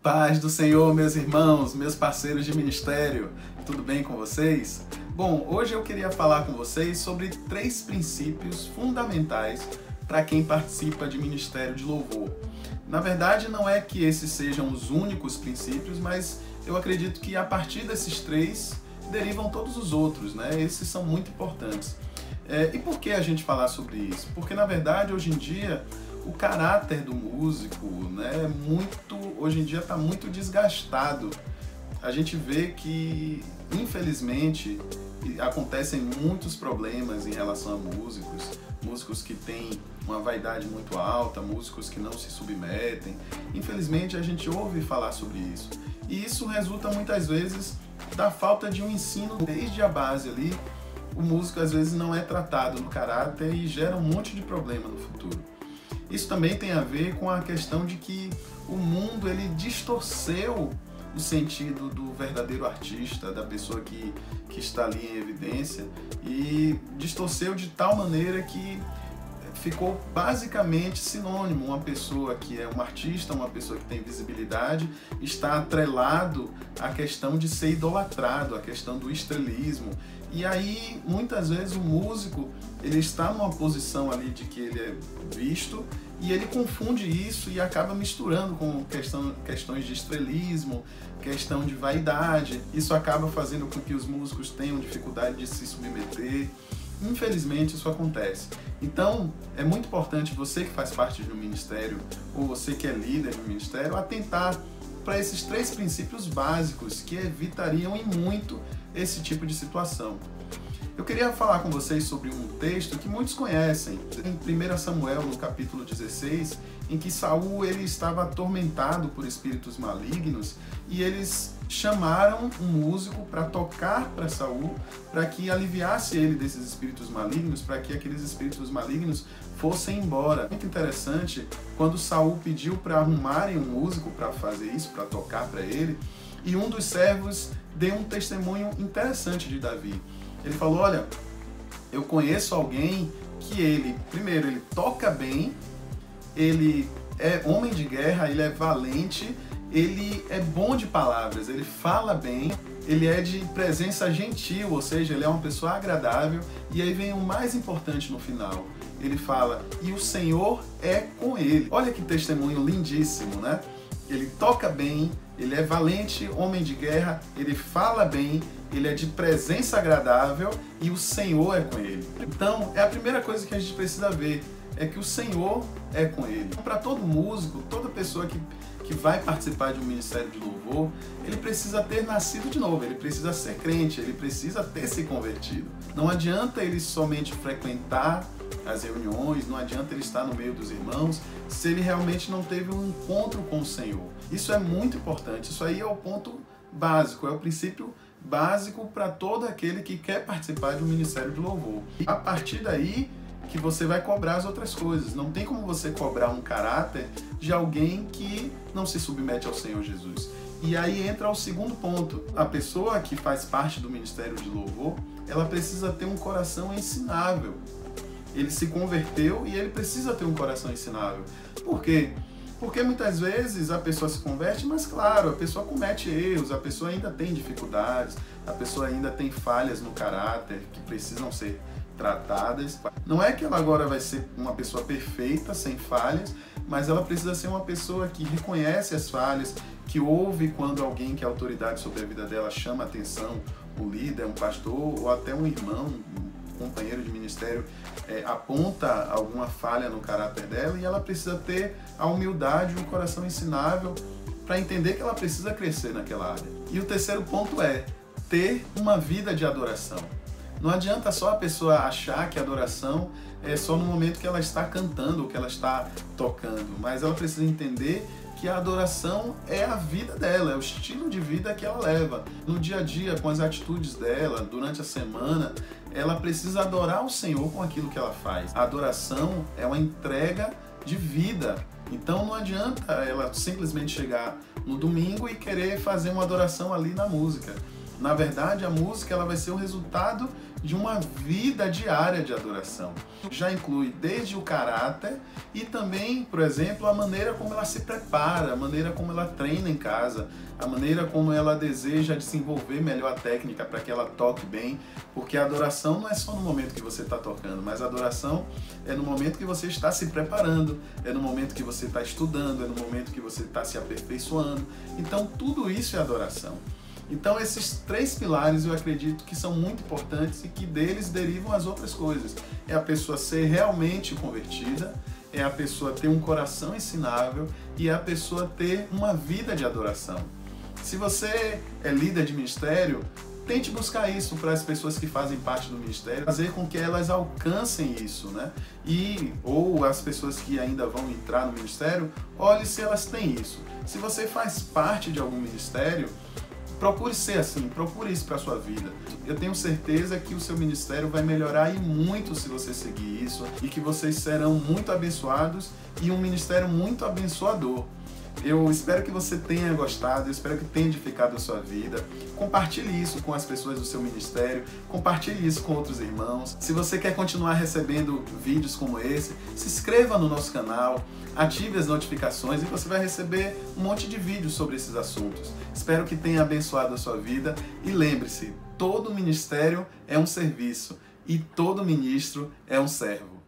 Paz do Senhor, meus irmãos, meus parceiros de ministério, tudo bem com vocês? Bom, hoje eu queria falar com vocês sobre 3 princípios fundamentais para quem participa de ministério de louvor. Na verdade, não é que esses sejam os únicos princípios, mas eu acredito que a partir desses 3 derivam todos os outros, né? Esses são muito importantes. E por que a gente falar sobre isso? Porque, na verdade, hoje em dia, o caráter do músico, né, hoje em dia está muito desgastado. A gente vê que, infelizmente, acontecem muitos problemas em relação a músicos que têm uma vaidade muito alta, músicos que não se submetem. Infelizmente, a gente ouve falar sobre isso. E isso resulta muitas vezes da falta de um ensino desde a base ali. O músico às vezes não é tratado no caráter e gera um monte de problema no futuro. Isso também tem a ver com a questão de que o mundo ele distorceu o sentido do verdadeiro artista, da pessoa que está ali em evidência, e distorceu de tal maneira que ficou basicamente sinônimo. Uma pessoa que é um artista, uma pessoa que tem visibilidade, está atrelado à questão de ser idolatrado, à questão do estrelismo. E aí, muitas vezes, o músico ele está numa posição ali de que ele é visto e ele confunde isso e acaba misturando com questões de estrelismo, questão de vaidade. Isso acaba fazendo com que os músicos tenham dificuldade de se submeter. Infelizmente, isso acontece. Então, é muito importante você que faz parte de um ministério ou você que é líder de um ministério atentar para esses 3 princípios básicos que evitariam em muito esse tipo de situação. Eu queria falar com vocês sobre um texto que muitos conhecem, em 1 Samuel, no capítulo 16, em que Saul ele estava atormentado por espíritos malignos e eles chamaram um músico para tocar para Saul, para que aliviasse ele desses espíritos malignos, para que aqueles espíritos malignos fossem embora. Muito interessante, quando Saul pediu para arrumarem um músico para fazer isso, para tocar para ele, e um dos servos deu um testemunho interessante de Davi. Ele falou: olha, eu conheço alguém que primeiro, ele toca bem, ele é homem de guerra, ele é valente, ele é bom de palavras, ele fala bem, ele é de presença gentil, ou seja, ele é uma pessoa agradável. E aí vem o mais importante no final, ele fala: e o Senhor é com ele. Olha que testemunho lindíssimo, né? Ele toca bem, ele é valente, homem de guerra, ele fala bem, ele é de presença agradável e o Senhor é com ele. Então, é a primeira coisa que a gente precisa ver, é que o Senhor é com ele. Para todo músico, toda pessoa que vai participar de um ministério de louvor, ele precisa ter nascido de novo, ele precisa ser crente, ele precisa ter se convertido. Não adianta ele somente frequentar as reuniões, não adianta ele estar no meio dos irmãos, se ele realmente não teve um encontro com o Senhor. Isso é muito importante, isso aí é o ponto básico, é o princípio básico para todo aquele que quer participar de um ministério de louvor. E a partir daí que você vai cobrar as outras coisas. Não tem como você cobrar um caráter de alguém que não se submete ao Senhor Jesus. E aí entra o segundo ponto. A pessoa que faz parte do ministério de louvor, ela precisa ter um coração ensinável. Ele se converteu e ele precisa ter um coração ensinável. Por quê? Porque muitas vezes a pessoa se converte, mas claro, a pessoa comete erros, a pessoa ainda tem dificuldades, a pessoa ainda tem falhas no caráter que precisam ser tratadas. Não é que ela agora vai ser uma pessoa perfeita, sem falhas, mas ela precisa ser uma pessoa que reconhece as falhas, que ouve quando alguém que é autoridade sobre a vida dela chama a atenção, um líder, um pastor ou até um irmão, um companheiro de ministério, aponta alguma falha no caráter dela, e ela precisa ter a humildade e o coração ensinável para entender que ela precisa crescer naquela área. E o terceiro ponto é ter uma vida de adoração. Não adianta só a pessoa achar que a adoração é só no momento que ela está cantando ou que ela está tocando, mas ela precisa entender que a adoração é a vida dela, é o estilo de vida que ela leva. No dia a dia, com as atitudes dela, durante a semana, ela precisa adorar o Senhor com aquilo que ela faz. A adoração é uma entrega de vida. Então não adianta ela simplesmente chegar no domingo e querer fazer uma adoração ali na música. Na verdade, a música ela vai ser o resultado de uma vida diária de adoração. Já inclui desde o caráter e também, por exemplo, a maneira como ela se prepara, a maneira como ela treina em casa, a maneira como ela deseja desenvolver melhor a técnica para que ela toque bem, porque a adoração não é só no momento que você está tocando, mas a adoração é no momento que você está se preparando, é no momento que você está estudando, é no momento que você está se aperfeiçoando. Então, tudo isso é adoração. Então esses 3 pilares eu acredito que são muito importantes e que deles derivam as outras coisas. É a pessoa ser realmente convertida, é a pessoa ter um coração ensinável e é a pessoa ter uma vida de adoração. Se você é líder de ministério, tente buscar isso para as pessoas que fazem parte do ministério, fazer com que elas alcancem isso, né? Ou as pessoas que ainda vão entrar no ministério, olhe se elas têm isso. Se você faz parte de algum ministério, procure ser assim, procure isso para a sua vida. Eu tenho certeza que o seu ministério vai melhorar e muito se você seguir isso e que vocês serão muito abençoados e um ministério muito abençoador. Eu espero que você tenha gostado, eu espero que tenha edificado a sua vida. Compartilhe isso com as pessoas do seu ministério, compartilhe isso com outros irmãos. Se você quer continuar recebendo vídeos como esse, se inscreva no nosso canal, ative as notificações e você vai receber um monte de vídeos sobre esses assuntos. Espero que tenha abençoado a sua vida e lembre-se, todo ministério é um serviço e todo ministro é um servo.